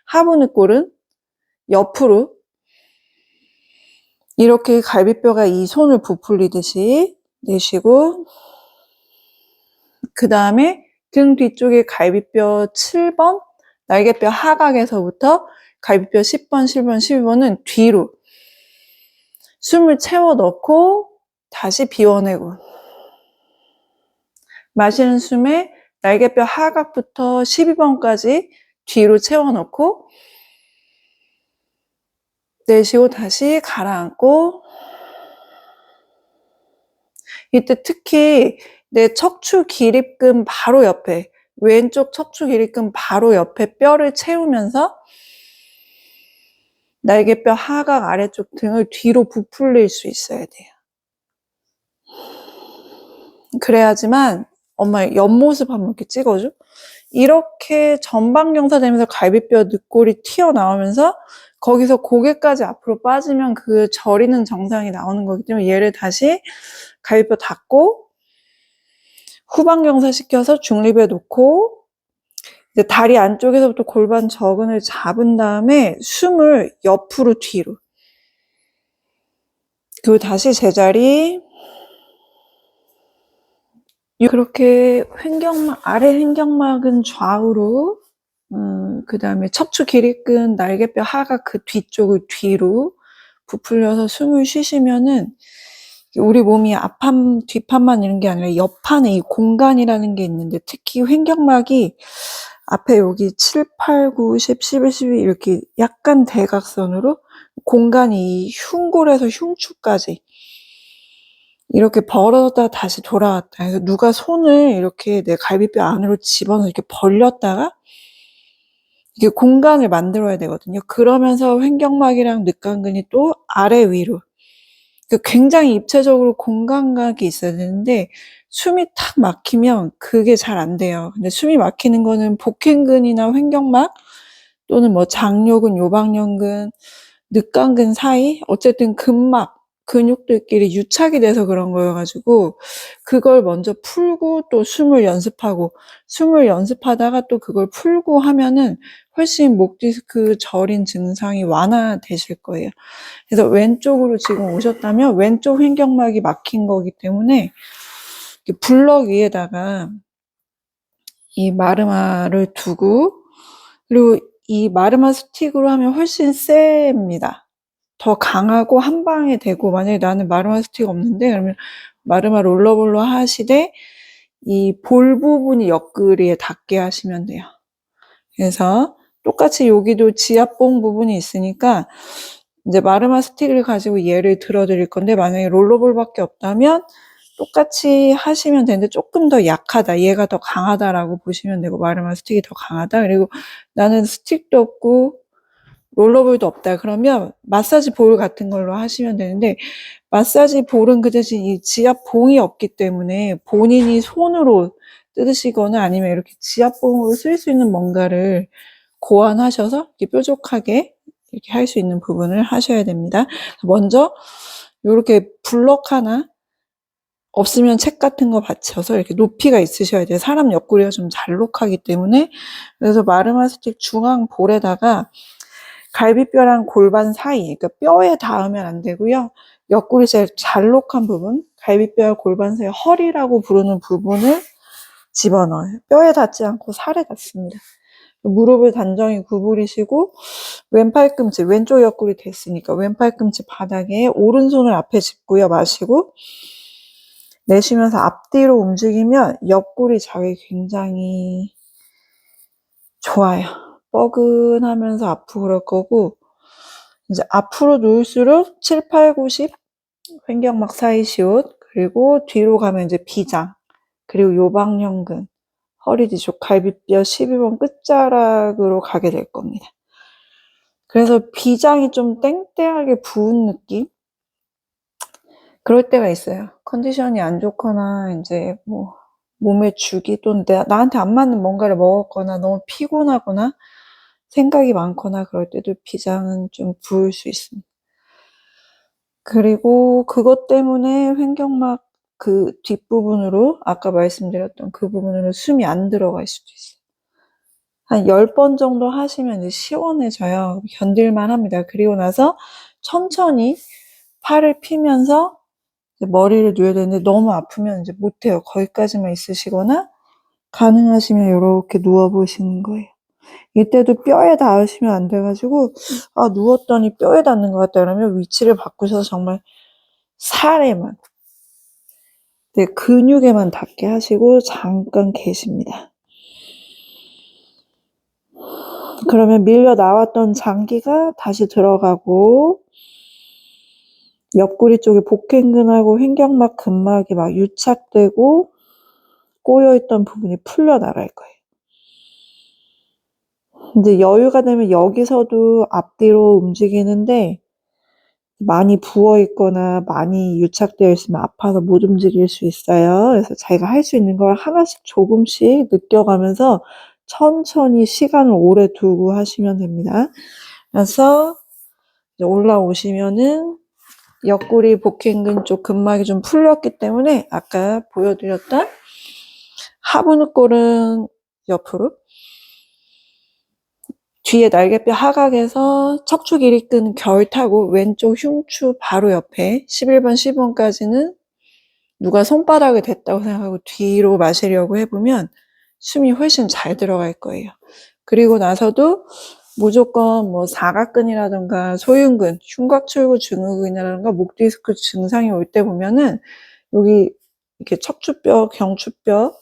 하부늑골은 옆으로 이렇게 갈비뼈가 이 손을 부풀리듯이 내쉬고, 그 다음에 등 뒤쪽에 갈비뼈 7번, 날개뼈 하각에서부터 갈비뼈 10번, 11번, 12번은 뒤로 숨을 채워 넣고 다시 비워내고, 마시는 숨에 날개뼈 하각부터 12번까지 뒤로 채워 넣고 내쉬고 다시 가라앉고, 이때 특히 내 척추 기립근 바로 옆에, 왼쪽 척추 기립근 바로 옆에 뼈를 채우면서 날개뼈 하각 아래쪽 등을 뒤로 부풀릴 수 있어야 돼요. 그래야지만 엄마 옆모습 한번 이렇게 찍어줘. 이렇게 전방경사 되면서 갈비뼈 늑골이 튀어나오면서 거기서 고개까지 앞으로 빠지면 그 저리는 정상이 나오는 거기 때문에 얘를 다시 갈비뼈 닫고 후방경사 시켜서 중립에 놓고 이제 다리 안쪽에서부터 골반 저근을 잡은 다음에 숨을 옆으로 뒤로, 그리고 다시 제자리. 그렇게 횡격막, 아래 횡격막은 좌우로, 그 다음에 척추 기립근 날개뼈 하각 그 뒤쪽을 뒤로 부풀려서 숨을 쉬시면은 우리 몸이 앞판, 뒷판만 이런 게 아니라 옆판에 이 공간이라는 게 있는데, 특히 횡격막이 앞에 여기 7, 8, 9, 10, 11, 12 이렇게 약간 대각선으로 공간이 흉골에서 흉추까지 이렇게 벌어졌다가 다시 돌아왔다. 그래서 누가 손을 이렇게 내 갈비뼈 안으로 집어넣어 이렇게 벌렸다가 이게 공간을 만들어야 되거든요. 그러면서 횡격막이랑 늑간근이 또 아래 위로, 굉장히 입체적으로 공간각이 있어야 되는데 숨이 탁 막히면 그게 잘 안 돼요. 근데 숨이 막히는 거는 복행근이나 횡격막 또는 뭐 장요근, 요방연근, 늑간근 사이, 어쨌든 근막, 근육들끼리 유착이 돼서 그런 거여가지고 그걸 먼저 풀고 또 숨을 연습하고, 숨을 연습하다가 또 그걸 풀고 하면은 훨씬 목 디스크 저린 증상이 완화되실 거예요. 그래서 왼쪽으로 지금 오셨다면 왼쪽 횡격막이 막힌 거기 때문에 블럭 위에다가 이 마르마를 두고, 그리고 이 마르마 스틱으로 하면 훨씬 셉니다. 더 강하고 한 방에 되고, 만약에 나는 마르마 스틱 없는데 그러면 마르마 롤러볼로 하시되 이 볼 부분이 옆구리에 닿게 하시면 돼요. 그래서 똑같이 여기도 지압봉 부분이 있으니까 이제 마르마 스틱을 가지고 얘를 들어드릴 건데, 만약에 롤러볼밖에 없다면 똑같이 하시면 되는데 조금 더 약하다, 얘가 더 강하다라고 보시면 되고, 마르마 스틱이 더 강하다, 그리고 나는 스틱도 없고 롤러볼도 없다 그러면 마사지 볼 같은 걸로 하시면 되는데, 마사지 볼은 그 대신 이 지압봉이 없기 때문에 본인이 손으로 뜯으시거나 아니면 이렇게 지압봉으로 쓸 수 있는 뭔가를 고안하셔서 이렇게 뾰족하게 이렇게 할 수 있는 부분을 하셔야 됩니다. 먼저 이렇게 블럭 하나, 없으면 책 같은 거 받쳐서 이렇게 높이가 있으셔야 돼요. 사람 옆구리가 좀 잘록하기 때문에. 그래서 마르마 스틱 중앙 볼에다가 갈비뼈랑 골반 사이, 그러니까 뼈에 닿으면 안 되고요. 옆구리 제일 잘록한 부분, 갈비뼈와 골반 사이 허리라고 부르는 부분을 집어넣어요. 뼈에 닿지 않고 살에 닿습니다. 무릎을 단정히 구부리시고 왼팔꿈치, 왼쪽 옆구리 됐으니까 왼팔꿈치 바닥에 오른손을 앞에 짚고요. 마시고 내쉬면서 앞뒤로 움직이면 옆구리 자극이 굉장히 좋아요. 뻐근하면서 아프고 그럴 거고, 이제 앞으로 누울수록 7, 8, 9, 10 횡격막 사이 시옷, 그리고 뒤로 가면 이제 비장, 그리고 요방연근, 허리 뒤쪽 갈비뼈 12번 끝자락으로 가게 될 겁니다. 그래서 비장이 좀 땡땡하게 부은 느낌? 그럴 때가 있어요. 컨디션이 안 좋거나 이제 뭐 몸에 죽이 또는 나한테 안 맞는 뭔가를 먹었거나 너무 피곤하거나 생각이 많거나 그럴 때도 비장은 좀 부을 수 있습니다. 그리고 그것 때문에 횡격막 그 뒷부분으로 아까 말씀드렸던 그 부분으로 숨이 안 들어갈 수도 있어요. 한 10번 정도 하시면 이제 시원해져요. 견딜만 합니다. 그리고 나서 천천히 팔을 피면서 머리를 누워야 되는데 너무 아프면 이제 못해요. 거기까지만 있으시거나 가능하시면 이렇게 누워보시는 거예요. 이때도 뼈에 닿으시면 안 돼가지고 누웠더니 뼈에 닿는 것 같다 그러면 위치를 바꾸셔서 정말 살에만, 근육에만 닿게 하시고 잠깐 계십니다. 그러면 밀려 나왔던 장기가 다시 들어가고 옆구리 쪽에 복행근하고 횡격막 근막이 막 유착되고 꼬여있던 부분이 풀려나갈 거예요. 이제 여유가 되면 여기서도 앞뒤로 움직이는데 많이 부어있거나 많이 유착되어 있으면 아파서 못 움직일 수 있어요. 그래서 자기가 할 수 있는 걸 하나씩 조금씩 느껴가면서 천천히 시간을 오래 두고 하시면 됩니다. 그래서 이제 올라오시면은 옆구리 복행근 쪽 근막이 좀 풀렸기 때문에 아까 보여드렸던 하부늑골은 옆으로, 뒤에 날개뼈 하각에서 척추 길이끈 결 타고 왼쪽 흉추 바로 옆에 11번, 12번까지는 누가 손바닥을 댔다고 생각하고 뒤로 마시려고 해보면 숨이 훨씬 잘 들어갈 거예요. 그리고 나서도 무조건 뭐 사각근이라든가 소흉근, 흉곽출구 증후군이라든가 목 디스크 증상이 올 때 보면은 여기 이렇게 척추뼈, 경추뼈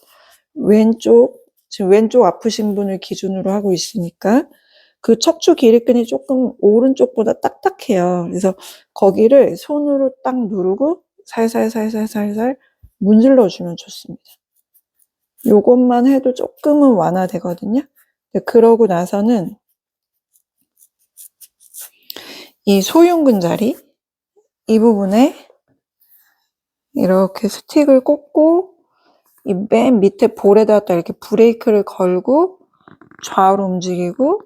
왼쪽, 지금 왼쪽 아프신 분을 기준으로 하고 있으니까 그 척추 길이끈이 조금 오른쪽보다 딱딱해요. 그래서 거기를 손으로 딱 누르고 살살살살살살 문질러주면 좋습니다. 요것만 해도 조금은 완화되거든요. 그러고 나서는 이 소흉근 자리, 이 부분에 이렇게 스틱을 꽂고 이 맨 밑에 볼에다가 이렇게 브레이크를 걸고 좌우로 움직이고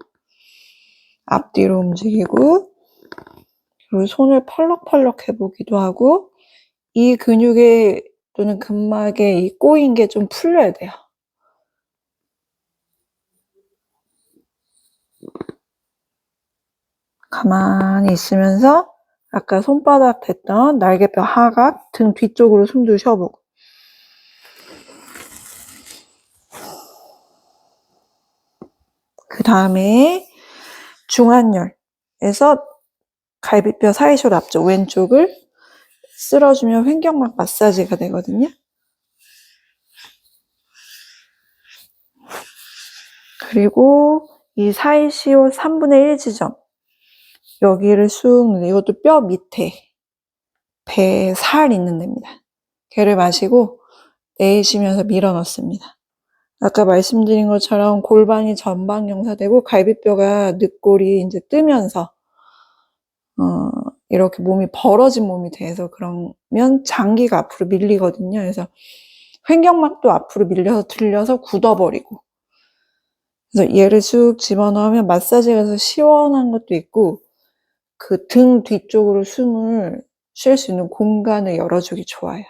앞뒤로 움직이고 그리고 손을 펄럭펄럭 해보기도 하고 이 근육에 또는 근막에 이 꼬인 게 좀 풀려야 돼요. 가만히 있으면서 아까 손바닥 댔던 날개뼈 하각, 등 뒤쪽으로 숨도 쉬어보고 그 다음에 중안열에서 갈비뼈 사이쇼 앞쪽 왼쪽을 쓸어주면 횡격막 마사지가 되거든요. 그리고 이 사이시오 3분의 1 지점 여기를 쑥, 이것도 뼈 밑에 배에 살 있는 데입니다. 걔를 마시고 내쉬면서 밀어 넣습니다. 아까 말씀드린 것처럼 골반이 전방경사되고 갈비뼈가 늑골이 이제 뜨면서 이렇게 몸이 벌어진 몸이 돼서 그러면 장기가 앞으로 밀리거든요. 그래서 횡격막도 앞으로 밀려서 들려서 굳어버리고 그래서 얘를 쑥 집어넣으면 마사지가 서 시원한 것도 있고 그 등 뒤쪽으로 숨을 쉴 수 있는 공간을 열어주기 좋아요.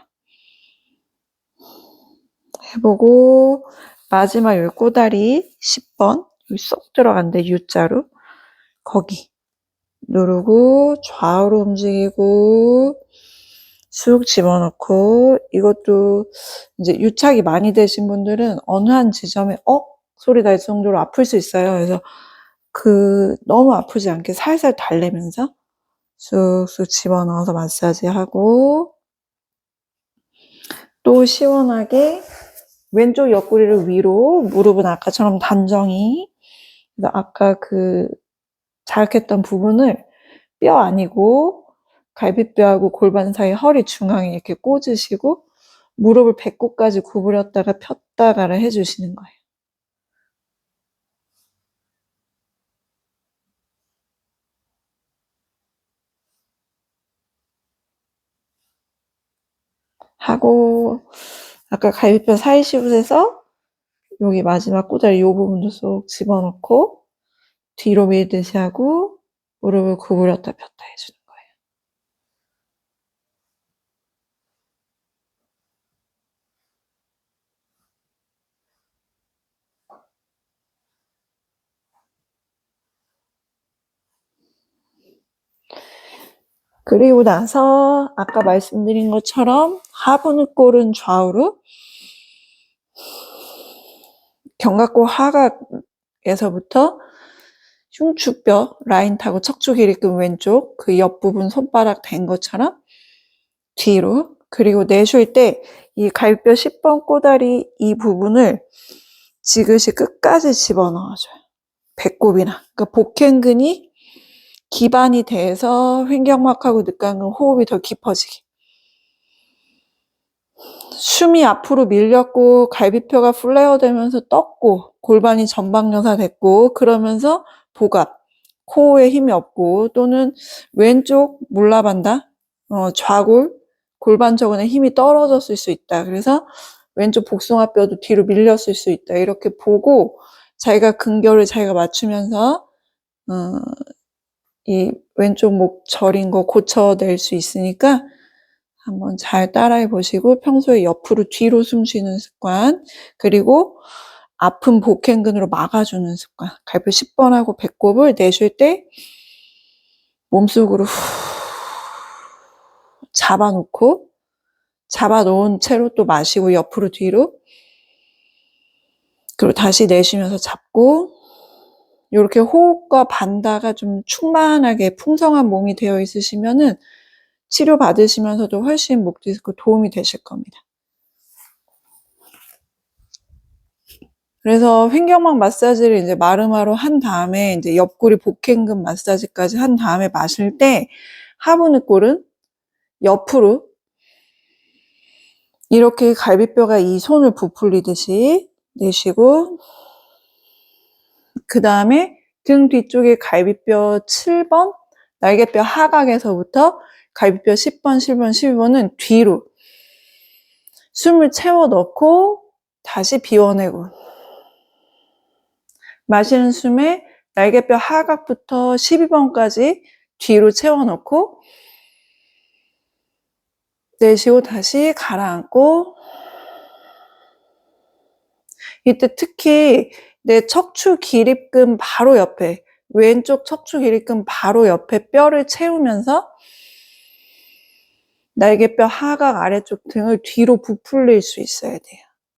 해보고 마지막 여기 꼬다리 10번 여기 쏙 들어간대 U자로 거기 누르고 좌우로 움직이고 쑥 집어넣고 이것도 이제 유착이 많이 되신 분들은 어느 한 지점에 소리 날 정도로 아플 수 있어요. 그래서 너무 아프지 않게 살살 달래면서 쑥쑥 집어넣어서 마사지하고 또 시원하게 왼쪽 옆구리를 위로 무릎은 아까처럼 단정히 아까 자극했던 부분을 뼈 아니고 갈비뼈하고 골반 사이 허리 중앙에 이렇게 꽂으시고 무릎을 배꼽까지 구부렸다가 폈다가를 해주시는 거예요. 하고 아까 갈비뼈 사이 시옷에서 여기 마지막 꼬다리 이 부분도 쏙 집어넣고 뒤로 밀듯이 하고 무릎을 구부렸다 폈다 해주는 거예요. 그리고 나서 아까 말씀드린 것처럼 하부늑골은 좌우로, 견갑골 하각에서부터 흉추뼈 라인 타고 척추 길이끈 왼쪽 그 옆부분 손바닥 댄 것처럼 뒤로, 그리고 내쉴 때 이 갈비뼈 10번 꼬다리 이 부분을 지그시 끝까지 집어넣어줘요. 배꼽이나. 그러니까 복행근이 기반이 돼서 횡격막하고 늑간근 호흡이 더 깊어지게. 숨이 앞으로 밀렸고 갈비뼈가 플레어 되면서 떴고 골반이 전방여사 됐고 그러면서 복압, 코어에 힘이 없고 또는 왼쪽 몰라반다, 좌골, 골반 저근에 힘이 떨어졌을 수 있다. 그래서 왼쪽 복숭아뼈도 뒤로 밀렸을 수 있다. 이렇게 보고 자기가 근결을 자기가 맞추면서 이 왼쪽 목 저린 거 고쳐낼 수 있으니까 한번 잘 따라해 보시고 평소에 옆으로 뒤로 숨 쉬는 습관, 그리고 아픈 복행근으로 막아주는 습관. 갈비뼈 10번 하고 배꼽을 내쉴 때 몸속으로 잡아놓고 잡아놓은 채로 또 마시고 옆으로 뒤로, 그리고 다시 내쉬면서 잡고, 이렇게 호흡과 반다가 좀 충만하게 풍성한 몸이 되어 있으시면은 치료 받으시면서도 훨씬 목 디스크 도움이 되실 겁니다. 그래서 횡격막 마사지를 이제 마르마로 한 다음에 이제 옆구리 복행근 마사지까지 한 다음에 마실 때 하부늑골은 옆으로 이렇게 갈비뼈가 이 손을 부풀리듯이 내쉬고, 그 다음에 등 뒤쪽에 갈비뼈 7번, 날개뼈 하각에서부터 갈비뼈 10번, 10번, 12번은 뒤로 숨을 채워 넣고 다시 비워내고, 마시는 숨에 날개뼈 하각부터 12번까지 뒤로 채워 넣고 내쉬고 다시 가라앉고, 이때 특히 내 척추 기립근 바로 옆에, 왼쪽 척추 기립근 바로 옆에 뼈를 채우면서 날개뼈 하각 아래쪽 등을 뒤로 부풀릴 수 있어야 돼요.